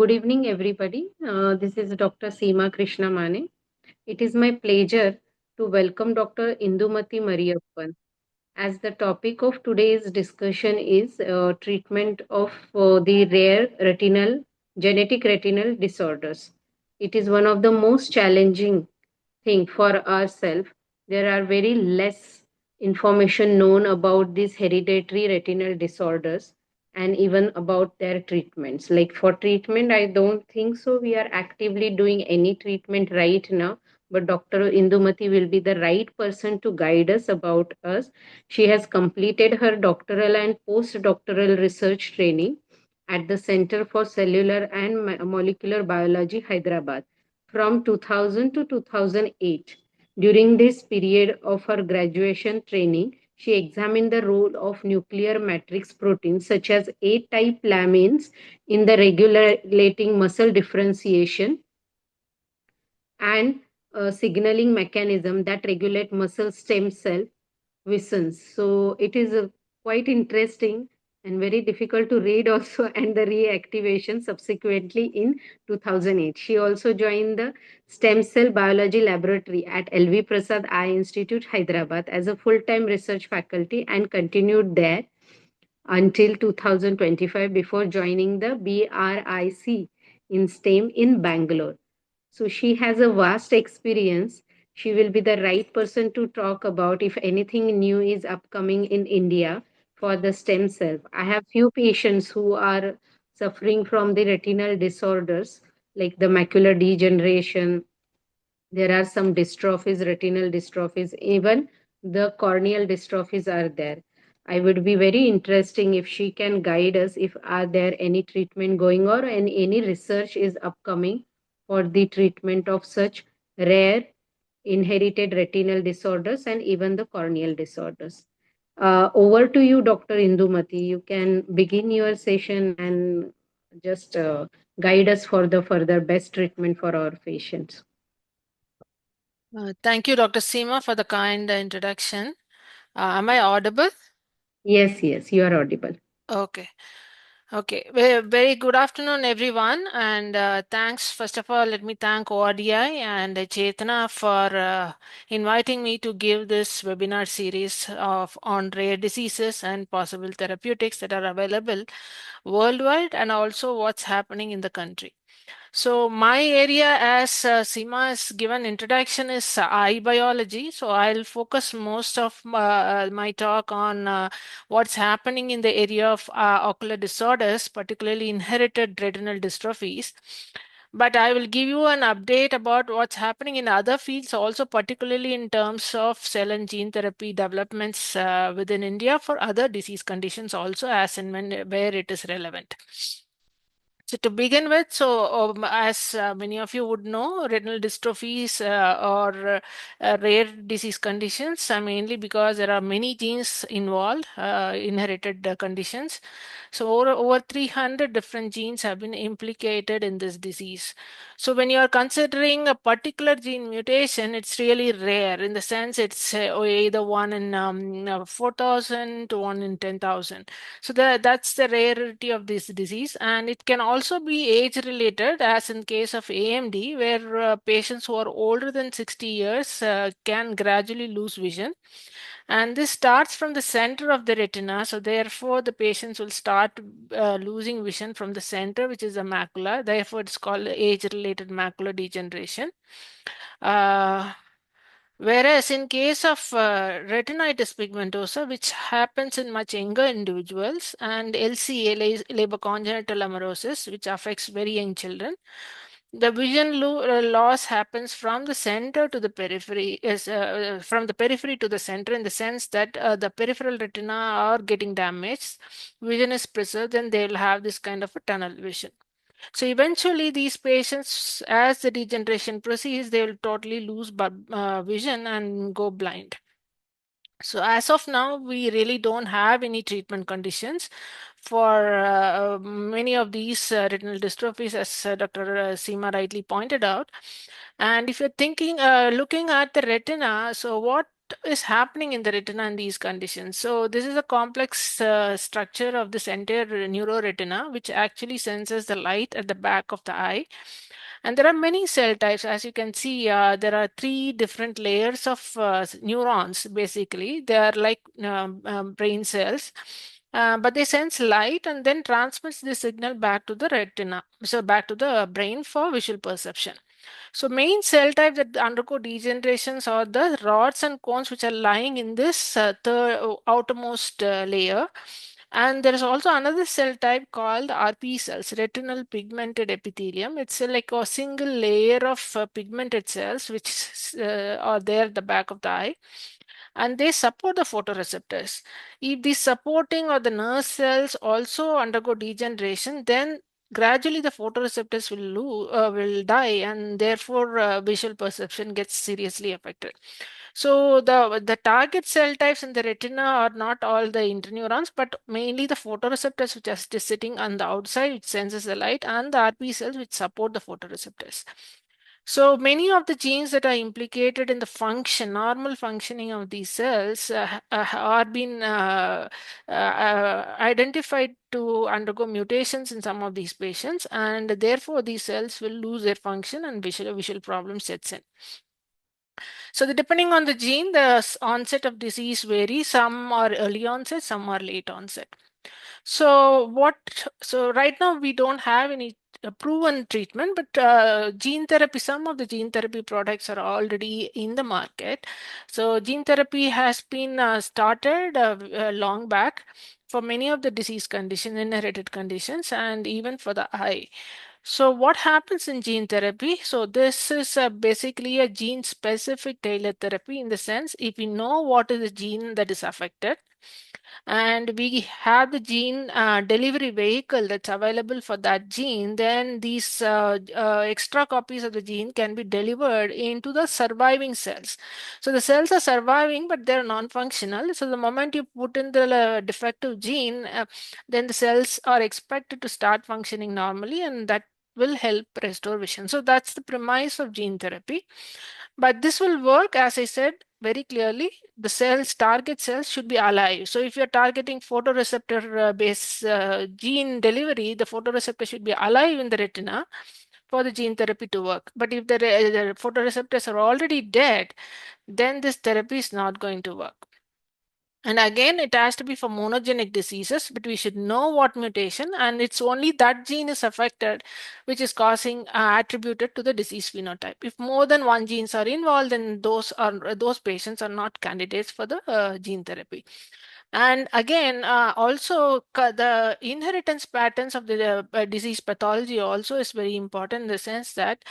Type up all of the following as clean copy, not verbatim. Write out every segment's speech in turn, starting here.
Good evening, everybody. This is Dr. Seema Krishna Mane. It is my pleasure to welcome Dr. Indumathi Mariappan. As the topic of today's discussion is treatment of the rare retinal genetic retinal disorders. It is one of the most challenging thing for ourselves. There are very less information known about these hereditary retinal disorders and even about their treatments. Like for treatment, I don't think so. We are actively doing any treatment right now, but Dr. Indumathi will be the right person to guide us about us. She has completed her doctoral and postdoctoral research training at the Center for Cellular and Molecular Biology, Hyderabad, from 2000 to 2008. During this period of her graduation training, she examined the role of nuclear matrix proteins such as A-type lamins in the regulating muscle differentiation and signaling mechanism that regulate muscle stem cell visions. So it is quite interesting and very difficult to read also and the reactivation subsequently in 2008. She also joined the stem cell biology laboratory at LV Prasad Eye Institute, Hyderabad as a full-time research faculty and continued there until 2025 before joining the BRIC inStem in Bangalore. So she has a vast experience. She will be the right person to talk about if anything new is upcoming in India for the stem cell. I have few patients who are suffering from the retinal disorders like the macular degeneration. There are some dystrophies, retinal dystrophies, even the corneal dystrophies are there. I would be very interesting if she can guide us if are there any treatment going on and any research is upcoming for the treatment of such rare inherited retinal disorders and even the corneal disorders. Over to you, Dr. Indumathi. You can begin your session and just guide us for the further best treatment for our patients. Thank you, Dr. Seema, for the kind introduction. Am I audible? Yes, yes, you are audible. Okay. Okay. Very good afternoon, everyone. And thanks. First of all, let me thank ORDI and Chetana for inviting me to give this webinar series on rare diseases and possible therapeutics that are available worldwide and also what's happening in the country. So my area, as Seema has given introduction, is eye biology. So I'll focus most of my talk on what's happening in the area of ocular disorders, particularly inherited retinal dystrophies. But I will give you an update about what's happening in other fields, also particularly in terms of cell and gene therapy developments within India for other disease conditions also, as and where it is relevant. So to begin with, as many of you would know, retinal dystrophies are rare disease conditions, mainly because there are many genes involved, inherited conditions. So over 300 different genes have been implicated in this disease. So when you are considering a particular gene mutation, it's really rare in the sense it's either 1 in 4,000 to 1 in 10,000. So that's the rarity of this disease, and it can also be age related, as in case of AMD, where patients who are older than 60 years can gradually lose vision. And this starts from the center of the retina. So therefore, the patients will start losing vision from the center, which is the macula. Therefore, it's called age-related macular degeneration. Whereas in case of retinitis pigmentosa, which happens in much younger individuals, and LCA, labor congenital amaurosis, which affects very young children, the vision loss happens from the center to the periphery, from the periphery to the center, in the sense that the peripheral retina are getting damaged, vision is preserved, and they will have this kind of a tunnel vision. So eventually, these patients, as the degeneration proceeds, they will totally lose vision and go blind. So as of now, we really don't have any treatment conditions for many of these retinal dystrophies, as Dr. Seema rightly pointed out. And if you're thinking, looking at the retina, so what is happening in the retina in these conditions? So this is a complex structure of this entire neuroretina, which actually senses the light at the back of the eye. And there are many cell types. As you can see, there are three different layers of neurons, basically. They are like brain cells. But they sense light and then transmits the signal back to the retina, so back to the brain for visual perception. So main cell types that undergo degenerations are the rods and cones which are lying in this outermost layer. And there is also another cell type called RP cells, retinal pigmented epithelium. It's like a single layer of pigmented cells which are there at the back of the eye, and they support the photoreceptors. If the supporting or the nerve cells also undergo degeneration, then gradually the photoreceptors will die, and therefore visual perception gets seriously affected. So the target cell types in the retina are not all the interneurons, but mainly the photoreceptors which are just sitting on the outside, which senses the light, and the RP cells which support the photoreceptors. So many of the genes that are implicated in the normal functioning of these cells are being identified to undergo mutations in some of these patients, and therefore these cells will lose their function and visual problem sets in. So depending on the gene, the onset of disease varies. Some are early onset, some are late onset. So right now we don't have any proven treatment, but gene therapy, some of the gene therapy products are already in the market. So gene therapy has been started long back for many of the disease conditions, inherited conditions, and even for the eye. So what happens in gene therapy? So this is basically a gene specific tailored therapy, in the sense if we know what is the gene that is affected, and we have the gene delivery vehicle that's available for that gene, then these extra copies of the gene can be delivered into the surviving cells. So the cells are surviving, but they're non-functional. So the moment you put in the defective gene, then the cells are expected to start functioning normally, and that will help restore vision. So that's the premise of gene therapy. But this will work, as I said very clearly, the target cells should be alive. So if you're targeting photoreceptor based gene delivery, the photoreceptor should be alive in the retina for the gene therapy to work. But if the photoreceptors are already dead, then this therapy is not going to work. And again, it has to be for monogenic diseases, but we should know what mutation, and it's only that gene is affected which is causing attributed to the disease phenotype. If more than one genes are involved, then those patients are not candidates for the gene therapy. And again, also the inheritance patterns of the disease pathology also is very important, in the sense that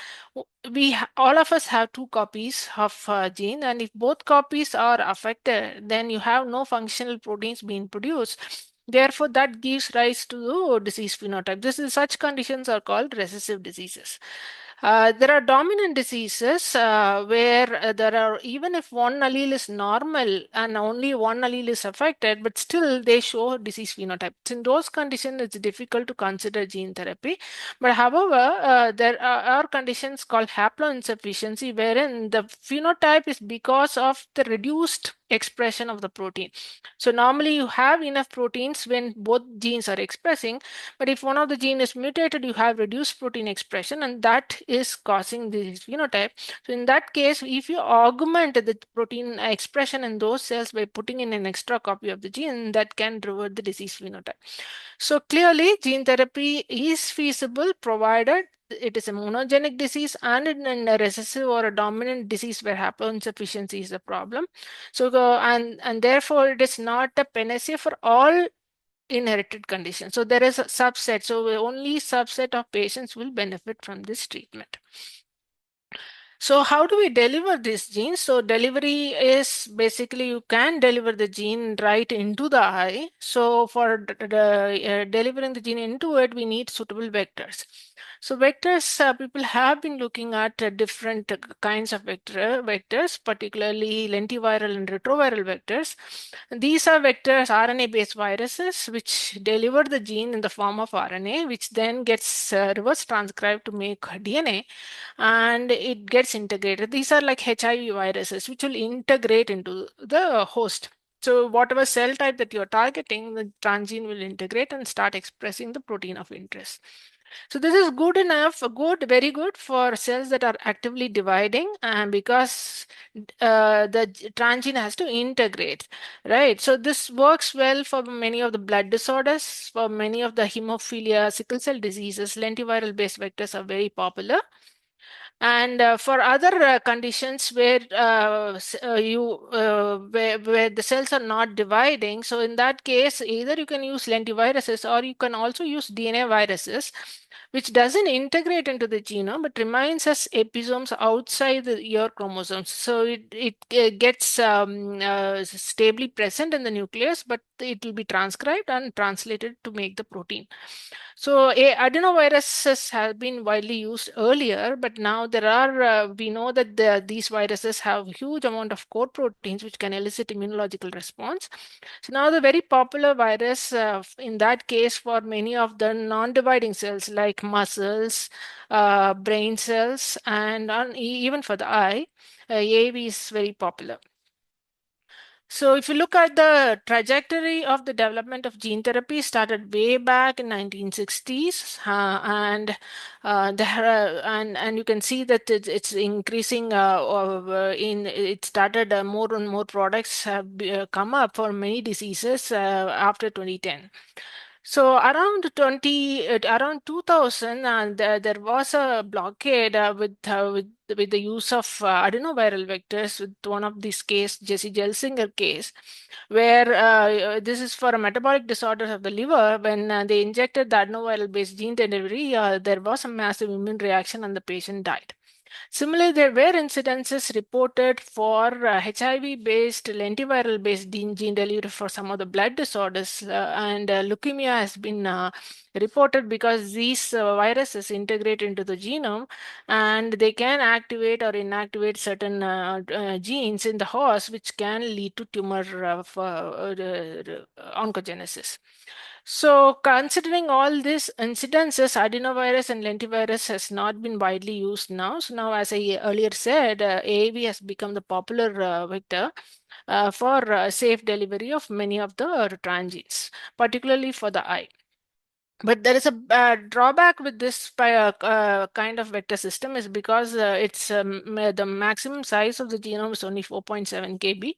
all of us have two copies of gene, and if both copies are affected, then you have no functional proteins being produced. Therefore, that gives rise to the disease phenotype. Such conditions are called recessive diseases. There are dominant diseases where there are, even if one allele is normal and only one allele is affected, but still they show disease phenotype. In those conditions, it's difficult to consider gene therapy. But however, there are conditions called haploinsufficiency, wherein the phenotype is because of the reduced expression of the protein. So normally you have enough proteins when both genes are expressing, but if one of the gene is mutated, you have reduced protein expression, and that is causing this phenotype. So in that case, if you augment the protein expression in those cells by putting in an extra copy of the gene, that can revert the disease phenotype. So clearly, gene therapy is feasible provided it is a monogenic disease and in a recessive or a dominant disease where haploinsufficiency is a problem. So and therefore it is not a panacea for all inherited conditions. So there is a subset. So only subset of patients will benefit from this treatment. So how do we deliver these genes? So delivery is basically you can deliver the gene right into the eye. So for delivering the gene into it, we need suitable vectors. So vectors, people have been looking at different kinds of vectors, particularly lentiviral and retroviral vectors. These are vectors, RNA-based viruses, which deliver the gene in the form of RNA, which then gets reverse transcribed to make DNA, and it gets integrated. These are like HIV viruses, which will integrate into the host. So whatever cell type that you're targeting, the transgene will integrate and start expressing the protein of interest. So this is good enough, good, very good for cells that are actively dividing, and because the transgene has to integrate, right? So this works well for many of the blood disorders, for many of the hemophilia, sickle cell diseases. Lentiviral based vectors are very popular. And for other conditions where where the cells are not dividing, so in that case, either you can use lentiviruses or you can also use DNA viruses, which doesn't integrate into the genome but remains as episomes outside your chromosomes. So it gets stably present in the nucleus, but it will be transcribed and translated to make the protein. So adenoviruses have been widely used earlier, but now there are, we know that these viruses have huge amount of core proteins which can elicit immunological response. So now the very popular virus in that case for many of the non-dividing cells like muscles, brain cells, and even for the eye, AAV is very popular. So if you look at the trajectory of the development of gene therapy, started way back in 1960s, and you can see that it's increasing. It started more and more products have come up for many diseases after 2010. So around 2000, there was a blockade with the use of adenoviral vectors with one of these case, Jesse Gelsinger case, where this is for a metabolic disorder of the liver. When they injected the adenoviral based gene delivery, there was a massive immune reaction and the patient died. Similarly, there were incidences reported for HIV-based, lentiviral-based gene delivery for some of the blood disorders, and leukemia has been reported because these viruses integrate into the genome, and they can activate or inactivate certain genes in the host, which can lead to tumor oncogenesis. So considering all these incidences, adenovirus and lentivirus has not been widely used now. So now, as I earlier said, AAV has become the popular vector for safe delivery of many of the transgenes, particularly for the eye. But there is a drawback with this kind of vector system is because the maximum size of the genome is only 4.7 kb.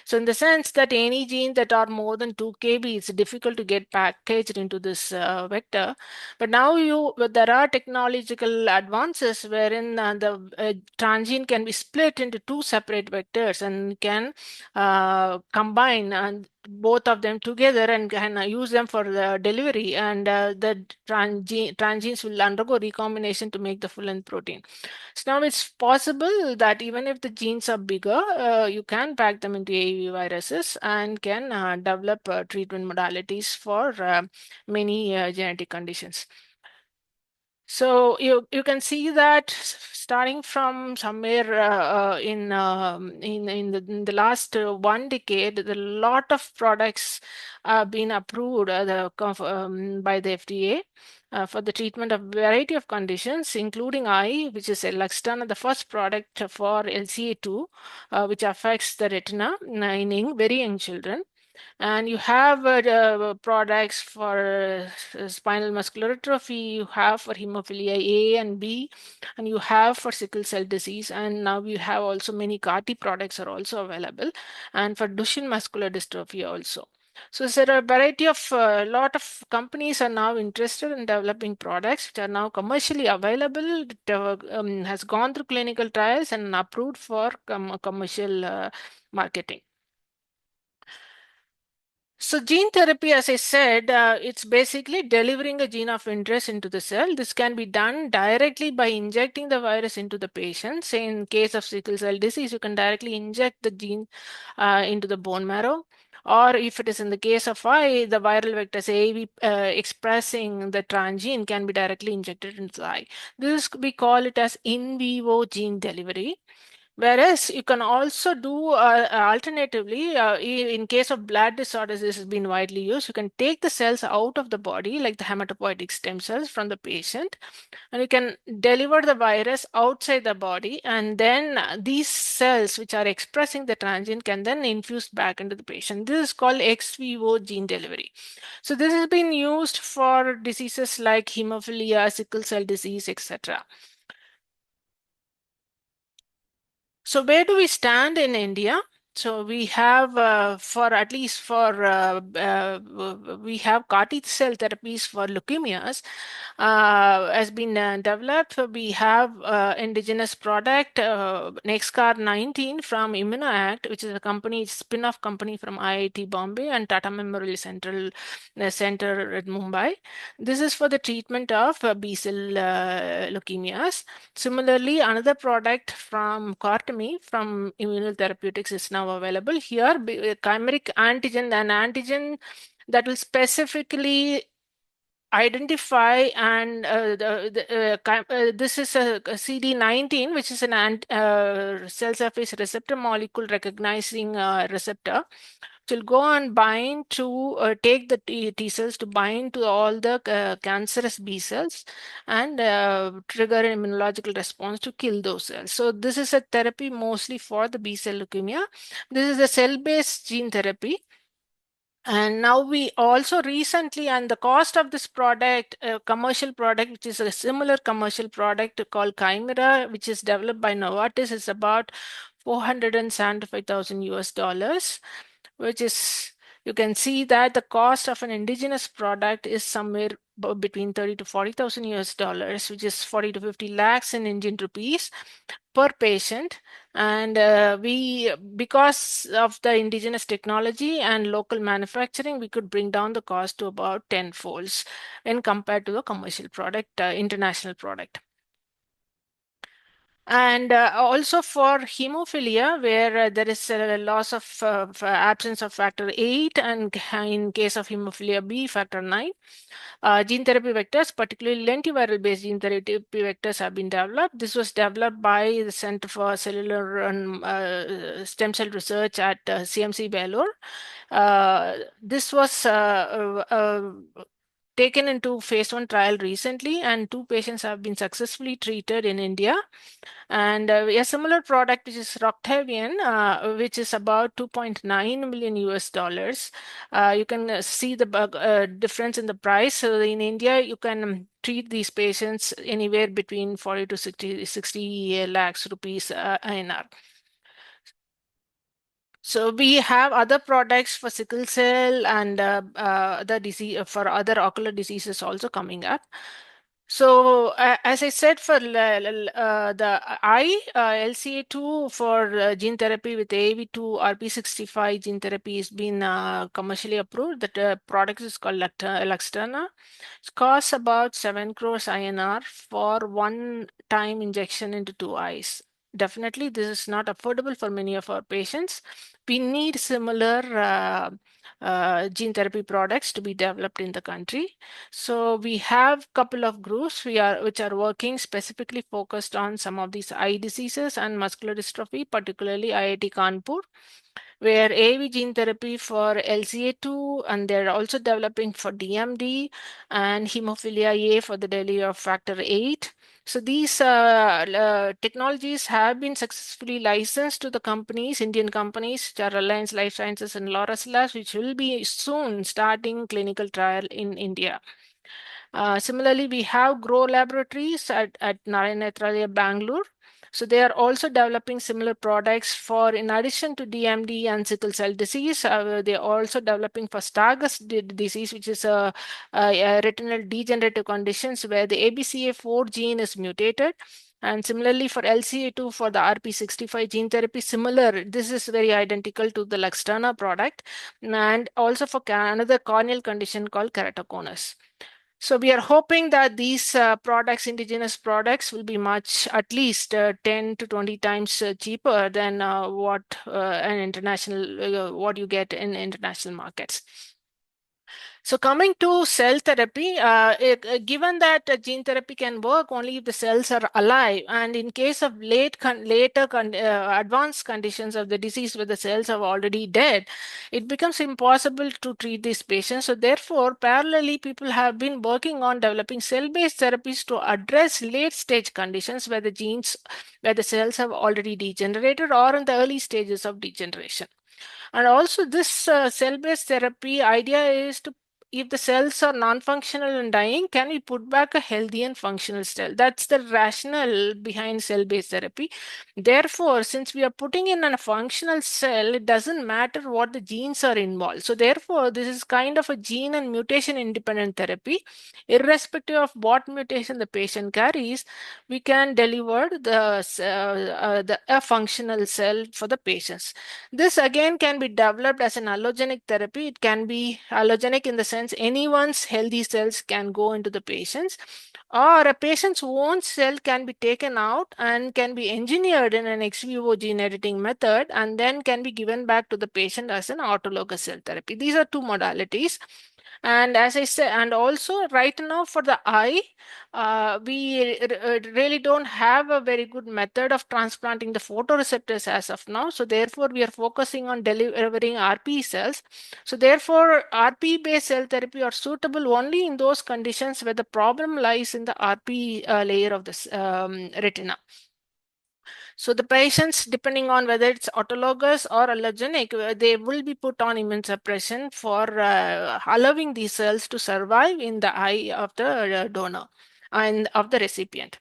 So in the sense that any gene that are more than 2 kb, it's difficult to get packaged into this vector. But now there are technological advances wherein the transgene can be split into two separate vectors and can combine and both of them together and can use them for the delivery, and the transgenes will undergo recombination to make the full length protein. So now it's possible that even if the genes are bigger, you can pack them into AAV viruses and can develop treatment modalities for many genetic conditions. So you can see that starting from somewhere in the last 1 decade, a lot of products have been approved by the FDA for the treatment of variety of conditions, including eye, which is Luxturna, the first product for LCA2, which affects the retina in very young children. And you have products for spinal muscular atrophy, you have for hemophilia A and B, and you have for sickle cell disease. And now you have also many CAR-T products are also available, and for Duchenne muscular dystrophy also. So there are a variety of lot of companies are now interested in developing products which are now commercially available. It has gone through clinical trials and approved for commercial marketing. So gene therapy, as I said, it's basically delivering a gene of interest into the cell. This can be done directly by injecting the virus into the patient. Say in case of sickle cell disease, you can directly inject the gene into the bone marrow. Or if it is in the case of eye, the viral vectors AAV expressing the transgene can be directly injected into the eye. We call it as in vivo gene delivery. Whereas you can also do alternatively, in case of blood disorders, this has been widely used. You can take the cells out of the body, like the hematopoietic stem cells from the patient, and you can deliver the virus outside the body, and then these cells which are expressing the transgene can then infuse back into the patient. This is called ex vivo gene delivery. So this has been used for diseases like hemophilia, sickle cell disease, etc. So where do we stand in India? So we have, for at least for we have CAR T cell therapies for leukemias has been developed. We have indigenous product Nexcar 19 from ImmunoAct, which is a company, spin-off company from IIT Bombay and Tata Memorial Central Center at Mumbai. This is for the treatment of B-cell leukemias. Similarly, another product from Cortemy from Immunotherapeutics is now available here. Chimeric antigen, an antigen that will specifically identify and this is a CD19, which is an cell surface receptor molecule recognizing receptor, will go and bind to take the T cells to bind to all the cancerous B cells and trigger an immunological response to kill those cells. So this is a therapy mostly for the B cell leukemia. This is a cell-based gene therapy. And now we also recently, and the cost of this product, commercial product, which is a similar commercial product called Chimera, which is developed by Novartis, is about 475,000 US dollars, which is, you can see that the cost of an indigenous product is somewhere between 30 to 40,000 US dollars, which is 40 to 50 lakhs in Indian rupees per patient. And because of the indigenous technology and local manufacturing, we could bring down the cost to about 10 folds when compared to the commercial product, international product. And also for hemophilia, where there is a loss of absence of factor 8, and in case of hemophilia B, factor 9, gene therapy vectors, particularly lentiviral-based gene therapy vectors, have been developed. This was developed by the Center for Cellular and Stem Cell Research at CMC Bangalore. This was taken into phase 1 trial recently, and 2 patients have been successfully treated in India. And a similar product, which is Roctavian, which is about 2.9 million US dollars. You can see the difference in the price. So in India, you can treat these patients anywhere between 40 to 60 lakhs rupees INR. So we have other products for sickle cell and other disease for other ocular diseases also coming up. So as I said, for the eye, LCA2 for gene therapy with AAV2 RP65 gene therapy has been commercially approved. The product is called Luxturna. It costs about 7 crores INR for one-time injection into 2 eyes. Definitely, this is not affordable for many of our patients. We need similar gene therapy products to be developed in the country. So we have couple of groups which are working specifically focused on some of these eye diseases and muscular dystrophy, particularly IIT Kanpur, where AAV gene therapy for LCA2, and they're also developing for DMD and hemophilia A for the delivery of factor 8. So these technologies have been successfully licensed to the companies, Indian companies, which are Reliance Life Sciences and Laurus Labs, which will be soon starting clinical trial in India. Similarly, we have Grow Laboratories at Narayanathraya, Bangalore. So they are also developing similar products for, in addition to DMD and sickle cell disease, they are also developing for Stargardt disease, which is a retinal degenerative conditions where the ABCA4 gene is mutated. And similarly for LCA2 for the RP65 gene therapy, similar, this is very identical to the Luxturna product, and also for another corneal condition called keratoconus. So we are hoping that these products, indigenous products, will be much, at least 10 to 20 times cheaper than what an international, what you get in international markets. So coming to cell therapy, given that gene therapy can work only if the cells are alive, and in case of advanced conditions of the disease where the cells are already dead, it becomes impossible to treat these patients. So therefore, parallelly, people have been working on developing cell-based therapies to address late-stage conditions where the cells have already degenerated or in the early stages of degeneration. And also, this cell-based therapy idea is to, if the cells are non-functional and dying, can we put back a healthy and functional cell? That's the rationale behind cell-based therapy. Therefore, since we are putting in a functional cell, it doesn't matter what the genes are involved. So therefore, this is kind of a gene and mutation independent therapy. Irrespective of what mutation the patient carries, we can deliver a functional cell for the patients. This again can be developed as an allogenic therapy. It can be allogenic in the sense anyone's healthy cells can go into the patients, or a patient's own cell can be taken out and can be engineered in an ex vivo gene editing method and then can be given back to the patient as an autologous cell therapy. These are two modalities. And as I said, and also right now for the eye, we really don't have a very good method of transplanting the photoreceptors as of now. So therefore, we are focusing on delivering RP cells. So therefore, RP based cell therapy are suitable only in those conditions where the problem lies in the RP layer of the retina. So the patients, depending on whether it's autologous or allogenic, they will be put on immune suppression for allowing these cells to survive in the eye of the donor and of the recipient.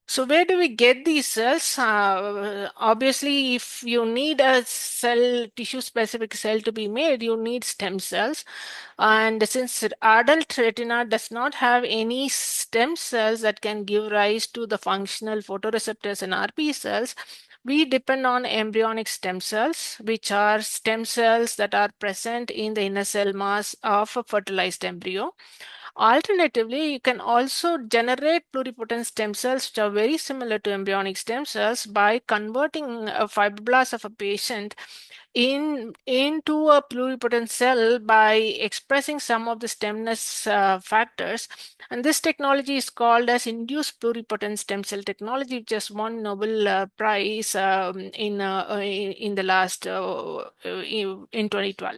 So where do we get these cells? Obviously, if you need a cell, tissue-specific cell to be made, you need stem cells. And since adult retina does not have any stem cells that can give rise to the functional photoreceptors and RP cells, we depend on embryonic stem cells, which are stem cells that are present in the inner cell mass of a fertilized embryo. Alternatively, you can also generate pluripotent stem cells, which are very similar to embryonic stem cells, by converting a fibroblast of a patient into a pluripotent cell by expressing some of the stemness factors. And this technology is called as induced pluripotent stem cell technology, which just won Nobel Prize in the last in 2012.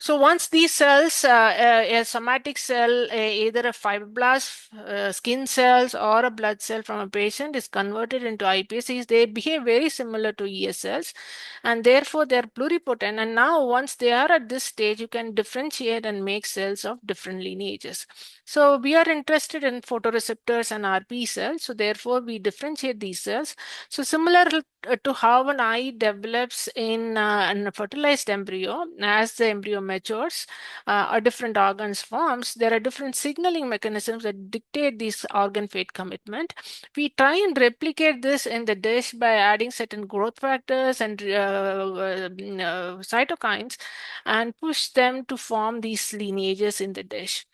So once these cells, a somatic cell, either a fibroblast, skin cells, or a blood cell from a patient is converted into iPSCs, they behave very similar to ES cells, and therefore they're pluripotent. And now once they are at this stage, you can differentiate and make cells of different lineages. So we are interested in photoreceptors and RP cells, so therefore we differentiate these cells. So similar to how an eye develops in a fertilized embryo, as the embryo matures, or different organs forms, there are different signaling mechanisms that dictate this organ fate commitment. We try and replicate this in the dish by adding certain growth factors and cytokines and push them to form these lineages in the dish.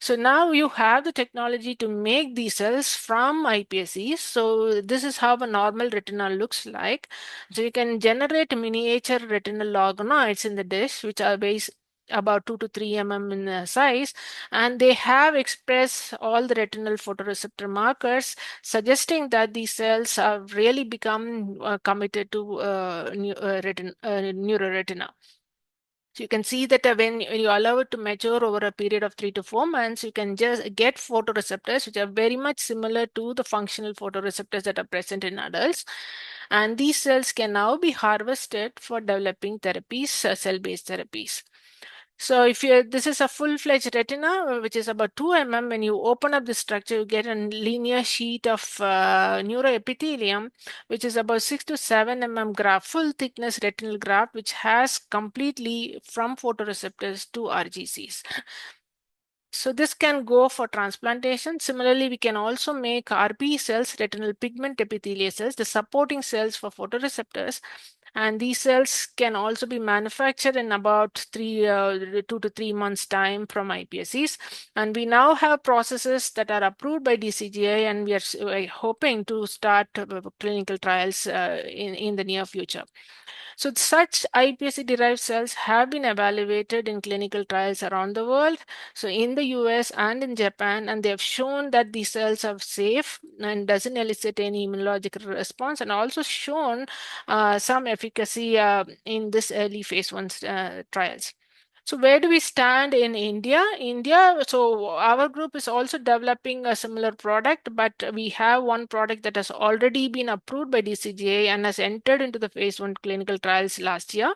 So now you have the technology to make these cells from iPSCs. So this is how a normal retinal looks like. So you can generate miniature retinal organoids in the dish, which are based about 2 to 3 mm in size, and they have expressed all the retinal photoreceptor markers, suggesting that these cells have really become committed to neuroretina. So you can see that when you allow it to mature over a period of 3 to 4 months, you can just get photoreceptors, which are very much similar to the functional photoreceptors that are present in adults. And these cells can now be harvested for developing therapies, cell-based therapies. So if you this is a full-fledged retina, which is about 2 mm. When you open up the structure, you get a linear sheet of neuroepithelium, which is about 6 to 7 mm graft, full thickness retinal graft, which has completely from photoreceptors to RGCs. So this can go for transplantation. Similarly, we can also make RP cells, retinal pigment epithelial cells, the supporting cells for photoreceptors. And these cells can also be manufactured in about 2 to 3 months time from iPSCs. And we now have processes that are approved by DCGI, and we are hoping to start clinical trials in the near future. So such iPSC-derived cells have been evaluated in clinical trials around the world, so in the US and in Japan, and they have shown that these cells are safe and doesn't elicit any immunological response, and also shown some efficacy in this early phase 1 trials. So where do we stand in India? So our group is also developing a similar product, but we have one product that has already been approved by DCGA and has entered into the phase 1 clinical trials last year.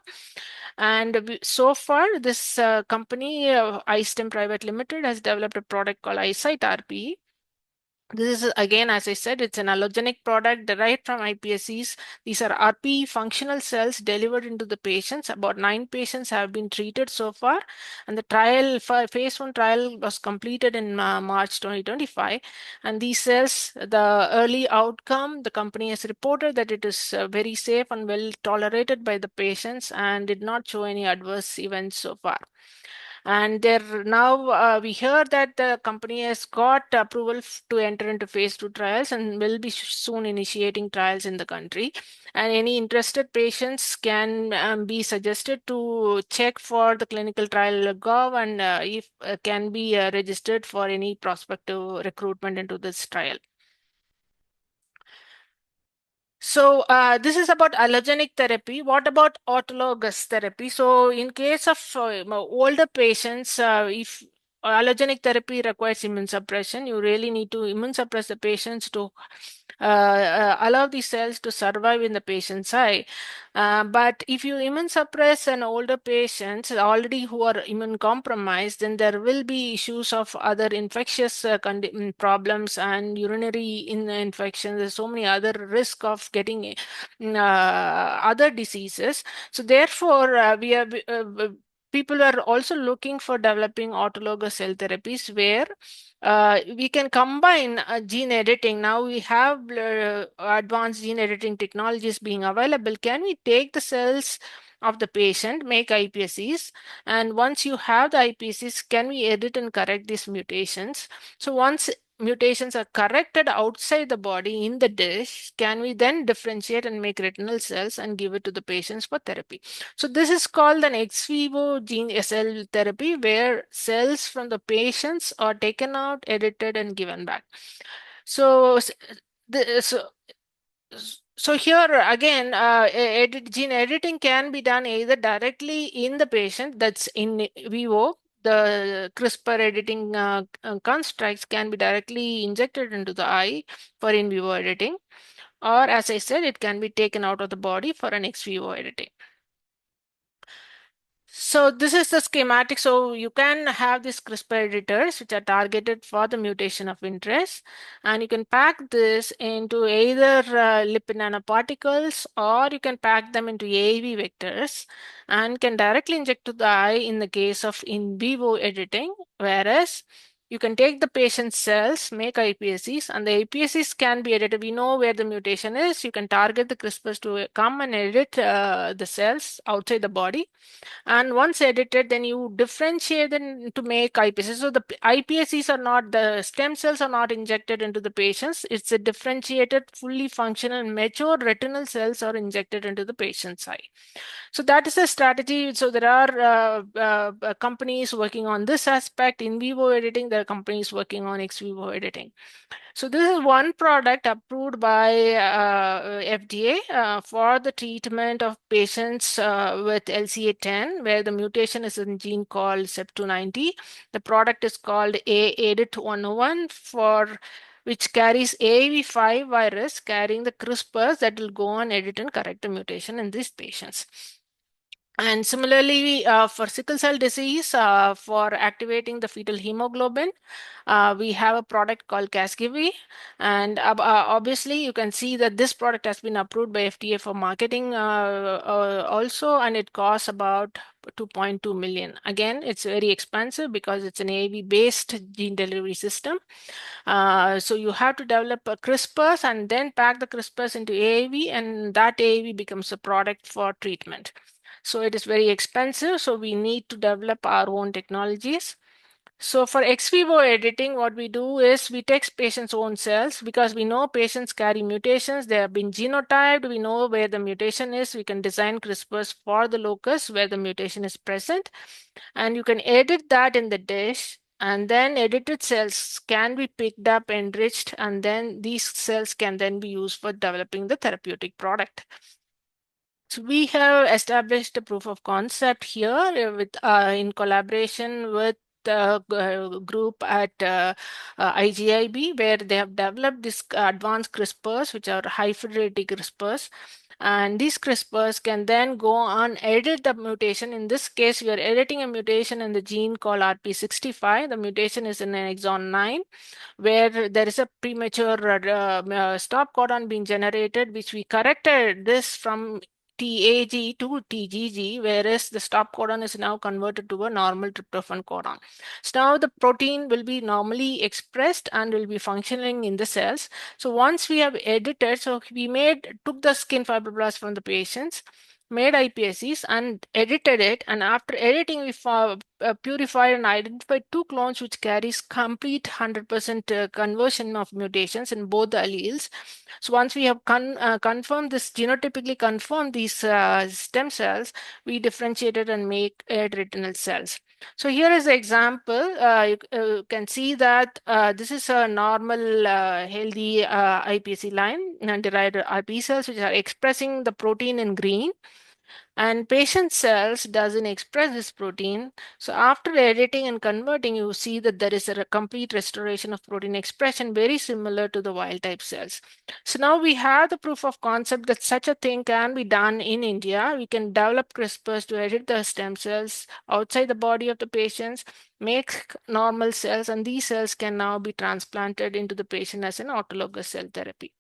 And so far, this company, iStem Private Limited, has developed a product called iSight RP. This is again, as I said, it's an allogenic product derived from iPSCs. These are RP functional cells delivered into the patients. About 9 patients have been treated so far, and the trial phase 1 trial was completed in March 2025. And these cells, the early outcome, the company has reported that it is very safe and well tolerated by the patients and did not show any adverse events so far. And there now we hear that the company has got approval to enter into phase 2 trials and will be soon initiating trials in the country. And any interested patients can be suggested to check for the clinical trial gov and if can be registered for any prospective recruitment into this trial. So this is about allogenic therapy. What about autologous therapy? So in case of older patients, if allogenic therapy requires immune suppression, you really need to immune suppress the patients to allow the cells to survive in the patient's eye. But if you immune suppress an older patient already who are immune compromised, then there will be issues of other infectious problems and urinary infections. There's so many other risk of getting other diseases. So therefore, we are people are also looking for developing autologous cell therapies where we can combine gene editing. Now we have advanced gene editing technologies being available. Can we take the cells of the patient, make iPSCs, and once you have the iPSCs, can we edit and correct these mutations? So once mutations are corrected outside the body in the dish, can we then differentiate and make retinal cells and give it to the patients for therapy? So this is called an ex vivo gene cell therapy where cells from the patients are taken out, edited, and given back. So, the, so so here again, gene editing can be done either directly in the patient, that's in vivo. The CRISPR editing constructs can be directly injected into the eye for in vivo editing, or as I said, it can be taken out of the body for an ex vivo editing. So this is the schematic. So you can have these CRISPR editors which are targeted for the mutation of interest, and you can pack this into either lipid nanoparticles or you can pack them into AAV vectors and can directly inject to the eye in the case of in vivo editing, whereas you can take the patient's cells, make iPSCs, and the iPSCs can be edited. We know where the mutation is. You can target the CRISPRs to come and edit the cells outside the body. And once edited, then you differentiate them to make iPSCs. So the iPSCs are not, the stem cells are not injected into the patients. It's a differentiated, fully functional, mature retinal cells are injected into the patient's eye. So that is a strategy. So there are companies working on this aspect in vivo editing. There are companies working on ex vivo editing. So this is one product approved by FDA for the treatment of patients with LCA10, where the mutation is in gene called CEP290. The product is called A-EDIT101 for which carries AAV5 virus carrying the CRISPRs that will go on edit and correct the mutation in these patients. And similarly, for sickle cell disease, for activating the fetal hemoglobin, we have a product called Casgevy. And obviously, you can see that this product has been approved by FDA for marketing also, and it costs about 2.2 million. Again, it's very expensive because it's an AAV-based gene delivery system. So you have to develop a CRISPRs and then pack the CRISPRs into AAV, and that AAV becomes a product for treatment. So it is very expensive. So we need to develop our own technologies. So for ex vivo editing, what we do is we take patients' own cells because we know patients carry mutations. They have been genotyped. We know where the mutation is. We can design CRISPRs for the locus where the mutation is present. And you can edit that in the dish. And then edited cells can be picked up, enriched, and then these cells can then be used for developing the therapeutic product. So we have established a proof of concept here with in collaboration with the group at IGIB, where they have developed this advanced CRISPRs, which are high fidelity CRISPRs. And these CRISPRs can then go on edit the mutation. In this case, we are editing a mutation in the gene called RP65. The mutation is in exon 9, where there is a premature stop codon being generated, which we corrected this from TAG to TGG, whereas the stop codon is now converted to a normal tryptophan codon. So now the protein will be normally expressed and will be functioning in the cells. So once we have edited, so we took the skin fibroblasts from the patients, made iPSCs and edited it, and after editing we purified and identified two clones which carries complete 100% conversion of mutations in both the alleles. So once we have confirmed this, genotypically confirmed these stem cells, we differentiated and make retinal cells. So here is the example. You can see that this is a normal healthy iPSC line and derived RP cells which are expressing the protein in green, and patient cells doesn't express this protein. So after editing and converting, you see that there is a complete restoration of protein expression, very similar to the wild type cells. So now we have the proof of concept that such a thing can be done in India. We can develop CRISPRs to edit the stem cells outside the body of the patients, make normal cells, and these cells can now be transplanted into the patient as an autologous cell therapy.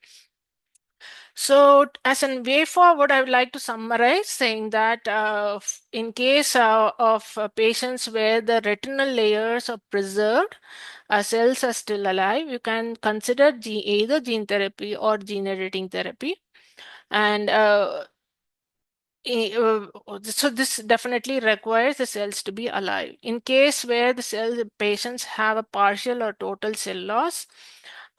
So, as a way forward, I would like to summarize saying that in case of patients where the retinal layers are preserved, cells are still alive, you can consider either gene therapy or gene editing therapy. And so this definitely requires the cells to be alive. In case where the patients have a partial or total cell loss,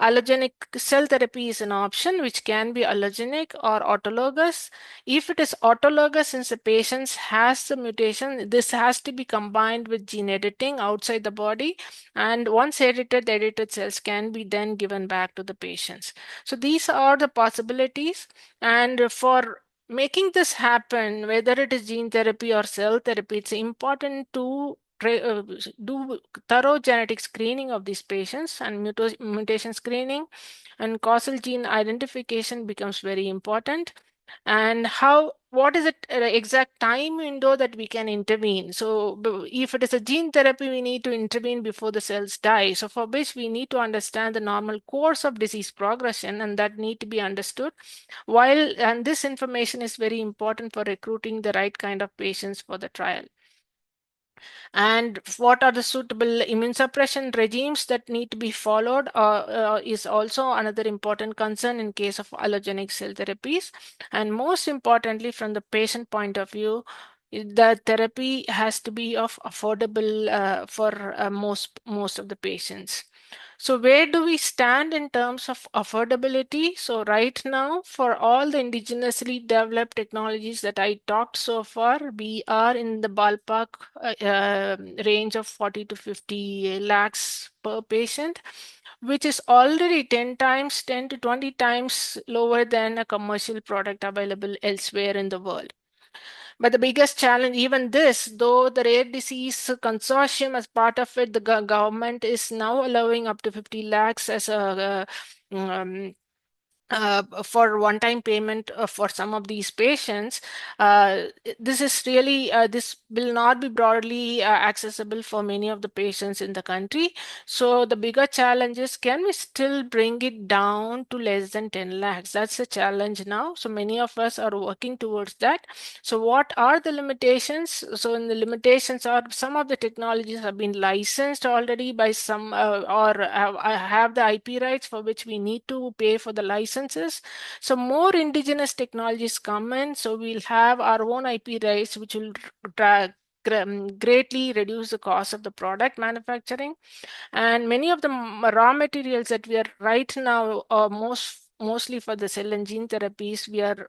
allogenic cell therapy is an option which can be allogenic or autologous. If it is autologous, since the patient has the mutation, this has to be combined with gene editing outside the body. And once edited, the edited cells can be then given back to the patients. So these are the possibilities. And for making this happen, whether it is gene therapy or cell therapy, it's important to do thorough genetic screening of these patients, and mutation screening and causal gene identification becomes very important. And what is it exact time window that we can intervene? So if it is a gene therapy, we need to intervene before the cells die, so for which we need to understand the normal course of disease progression, and that need to be understood. And this information is very important for recruiting the right kind of patients for the trial. And what are the suitable immune suppression regimes that need to be followed is also another important concern in case of allogenic cell therapies. And most importantly, from the patient point of view, the therapy has to be of affordable for most of the patients. So where do we stand in terms of affordability? So right now, for all the indigenously developed technologies that I talked so far, we are in the ballpark range of 40 to 50 lakhs per patient, which is already 10 to 20 times lower than a commercial product available elsewhere in the world. But the biggest challenge, even this, though the rare disease consortium as part of it, the government is now allowing up to 50 lakhs as a for one-time payment for some of these patients. This is really, this will not be broadly accessible for many of the patients in the country. So the bigger challenge is, can we still bring it down to less than 10 lakhs? That's the challenge now. So many of us are working towards that. So what are the limitations? So in the limitations are, some of the technologies have been licensed already by some or have the IP rights for which we need to pay for the licenses. So more indigenous technologies come in, so we'll have our own IP rights which will greatly reduce the cost of the product manufacturing. And many of the raw materials that we are right now, mostly for the cell and gene therapies, we are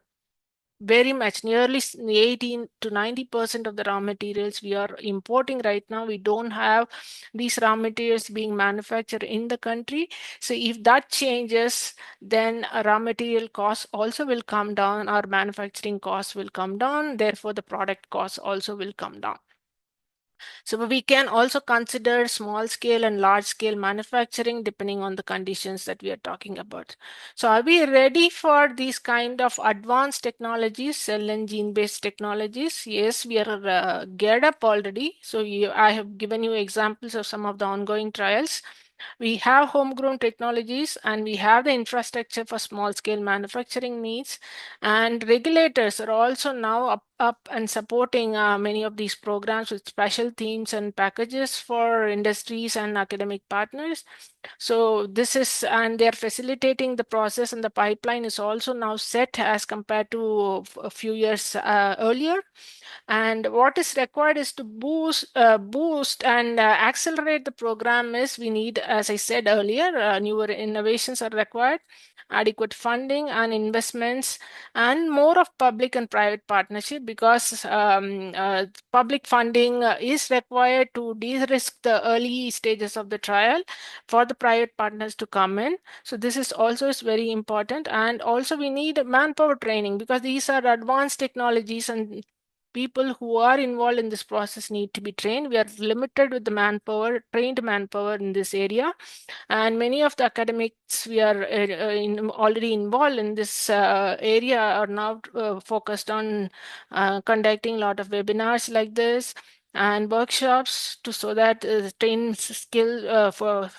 very much nearly 18 to 90% of the raw materials we are importing right now. We don't have these raw materials being manufactured in the country. So if that changes, then raw material costs also will come down, our manufacturing costs will come down, therefore the product costs also will come down. So we can also consider small scale and large scale manufacturing depending on the conditions that we are talking about. So are we ready for these kind of advanced technologies, cell and gene based technologies? Yes, we are geared up already. So I have given you examples of some of the ongoing trials. We have homegrown technologies and we have the infrastructure for small scale manufacturing needs. And regulators are also now up and supporting many of these programs with special themes and packages for industries and academic partners. So this is, and they're facilitating the process, and the pipeline is also now set as compared to a few years earlier. And what is required is to boost and accelerate the program. Is we need, as I said earlier, newer innovations are required, adequate funding and investments, and more of public and private partnership, because public funding is required to de-risk the early stages of the trial for the private partners to come in. So this is also is very important. And also we need manpower training, because these are advanced technologies and people who are involved in this process need to be trained. We are limited with the manpower, trained manpower in this area. And many of the academics we are already involved in this area are now focused on conducting a lot of webinars like this and workshops to, so that trained skill for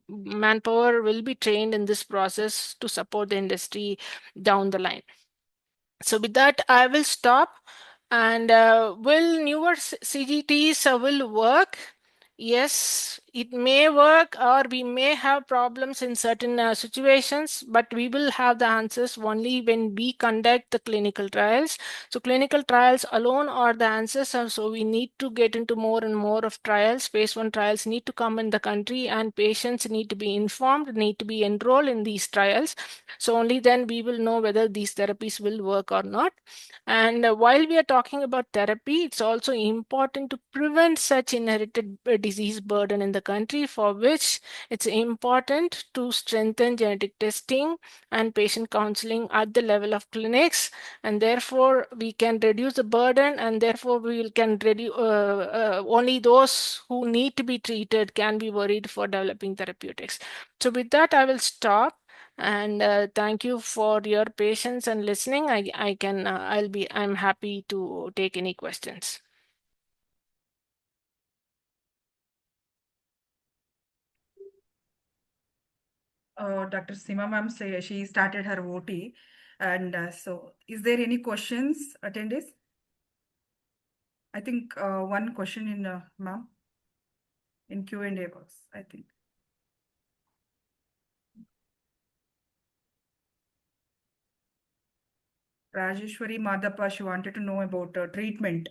manpower will be trained in this process to support the industry down the line. So with that, I will stop. And will newer CGTs will work? Yes, it may work, or we may have problems in certain situations, but we will have the answers only when we conduct the clinical trials. So clinical trials alone are the answers. So we need to get into more and more of trials. Phase 1 trials need to come in the country, and patients need to be informed, need to be enrolled in these trials. So only then we will know whether these therapies will work or not. And while we are talking about therapy, it's also important to prevent such inherited disease burden in the country, for which it's important to strengthen genetic testing and patient counseling at the level of clinics. And therefore, we can reduce the burden, and therefore we can reduce only those who need to be treated can be worried for developing therapeutics. So with that, I will stop. And thank you for your patience and listening. I'm happy to take any questions. Dr. Seema ma'am say she started her OT, and so is there any questions, attendees? I think one question in ma'am in Q&A box, I think. Rajeshwari Madhappa, she wanted to know about treatment.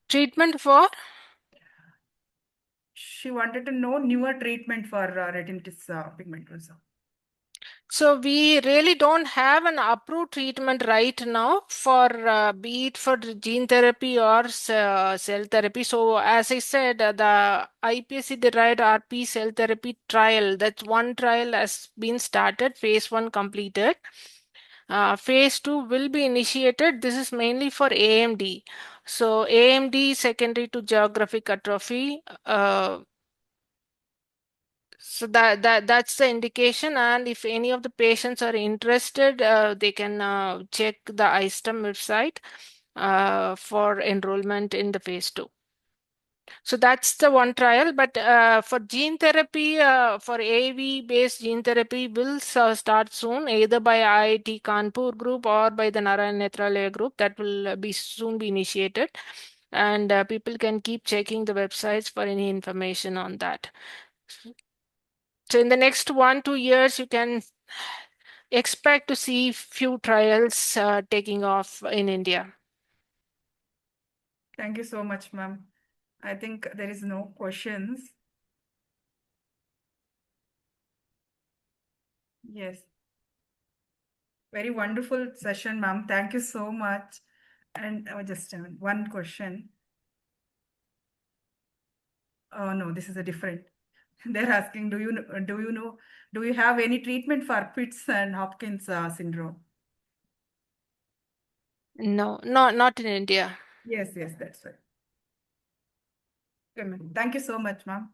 Treatment for? She wanted to know newer treatment for retinitis pigmentosa. So we really don't have an approved treatment right now for be it for gene therapy or cell therapy. So as I said, the iPSC-derived RP cell therapy trial, that's one trial has been started, phase 1 completed. Phase 2 will be initiated. This is mainly for AMD. So AMD secondary to geographic atrophy. So that's the indication, and if any of the patients are interested, they can check the inStem website for enrollment in the phase 2. So that's the one trial. But for gene therapy, for AAV-based gene therapy will start soon, either by IIT Kanpur group or by the Narayan Nethralaya group. That will be soon be initiated. And people can keep checking the websites for any information on that. So in the next 1-2 years, you can expect to see few trials taking off in India. Thank you so much, ma'am. I think there is no questions. Yes. Very wonderful session, ma'am. Thank you so much. And just one question. Oh no, this is a different. They're asking, do you have any treatment for Pitts and Hopkins syndrome? No, not in India. Yes, that's right. Okay, ma'am. Thank you so much, ma'am.